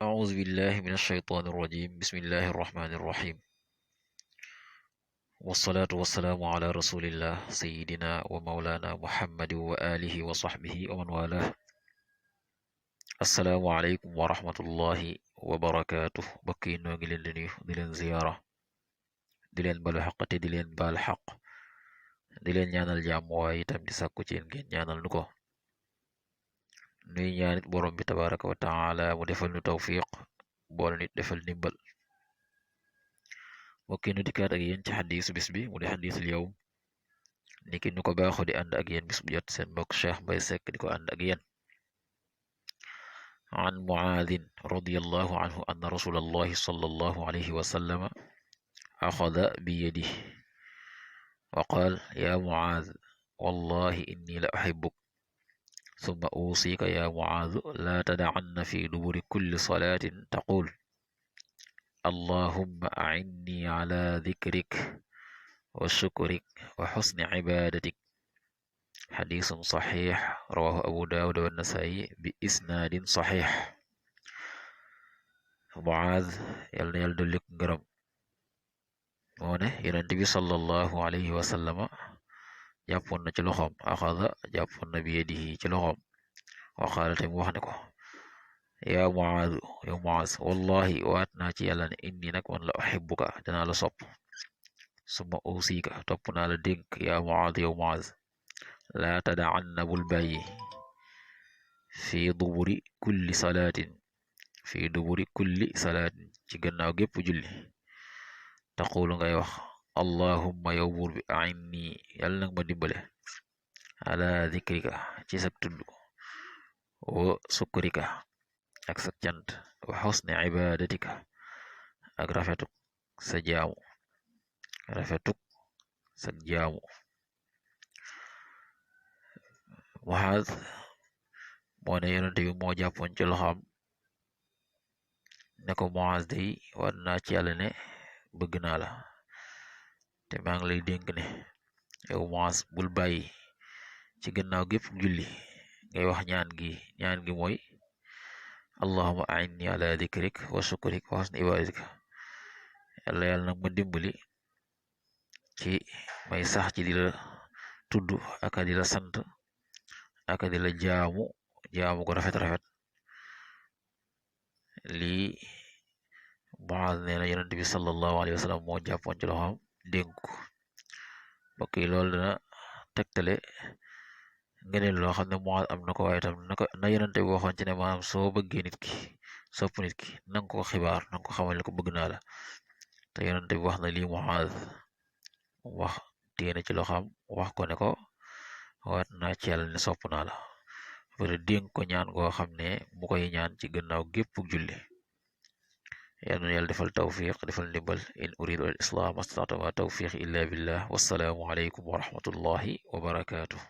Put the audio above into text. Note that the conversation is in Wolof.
أعوذ بالله من الشيطان الرجيم بسم الله الرحمن الرحيم والصلاة والسلام على رسول الله سيدنا ومولانا محمد وآله وصحبه ومن والاه السلام عليكم ورحمة الله وبركاته بكي نوغي لين دي nuyu di leen ziyaara di leen balu xaq te di leen baal xaq di leen ñaanal jàmm waaye itam di sàkku ci yéen ngeen ñaanal nu ko nuy ñaanit borom bi tabaraka wa taala mu defal nu tawfiq boole nit defal ndimbal mbokki nu dikkaat ak yéen ci xadiisu bis bi mu di xadiisul yawm niki nu ko baaxoo di ànd ak yéen bis bu jot seen mbokk Cheikh Mbaye Seck di ko ànd ak yéen an Muaadin radiyallahu anhu anna rasulallahi sallallahu alayhi wa sallama axada bi yadihi wa qaal ya Muaad wallahi inni la uhibbuk summa uusika ya Muaad laa tadacanna fi duburi kulli salaatin taqul allahumma a'inni ala dhikrik wa shukrik wa xusni cibaadatik xadiisun saxiix rawaahu abu daawud wa nasaa'i bi isnaadin saxiix Muaaz yal na yàlla dolli ko ngërëm moo ne yonent bi sallallahu alayhi wa sallama jàppoon na ci loxoom axada jàppoon na bi yadihi ci loxoom wa qaala te mu wax ne ko yaa Muaaz yow Muaaz wallahi waat naa ci yàlla ne inni nag man la uhibbuka danaa la sopp summa usiika topp naa la dénk yaa Muaaz yow Muaaz laa tadacanna bul bàyyi fi duburi kulli salaatin ci gannaaw gépp julli taqulu ngay wax allahumma yow buur bi a'inni yàlla nag ma dimbale ala dhikrika ci sak tudd wa sukrika ak sak cant wa xusni ibadatika ak rafetuk sa jaamu Muaaz moo ne yonent bi moo jàppoon ci loxoom ne ko Muaaz day war naa ci yàlla ne bëgg naa la te maa ngi lay dénk ne yow Muaaz bul bàyyi ci gannaaw gépp julli ngay wax ñaan gi mooy allahumma a'inni ala dhikrik wa shukrik wa husni ibadatika yàlla nag ma dimbali ci may sax ci di la tudd aka di la sant aka di la jaamu ko rafet lii Muaaz nee na yonent bi sallallahu alayhi wa sallam moo jàppoon ci loxoom dénk mbokk yi loolu dina tegtale ngeneen loo xam ne Muaaz am na ko waaye tam na yonent bi waxoon ci ne maanaam soo bëggee nit ki sopp nit ki nanga ko xibaar nanga ko xamal ne ko bëgg naa la te yonent bi wax na lii Muaaz wax téena ci loxoom wax ko ne ko waat naa ci yàlla ne sopp naa la pare dénk ko ñaan goo xam ne mu koy ñaan ci gannaaw gépp julli yal na yàlla defal tawfiq defal ndimbal in uridu al islah mastata'tu ma tawfiq illa billah wassalaamu alaykum wa rahmatullahi wa barakatuh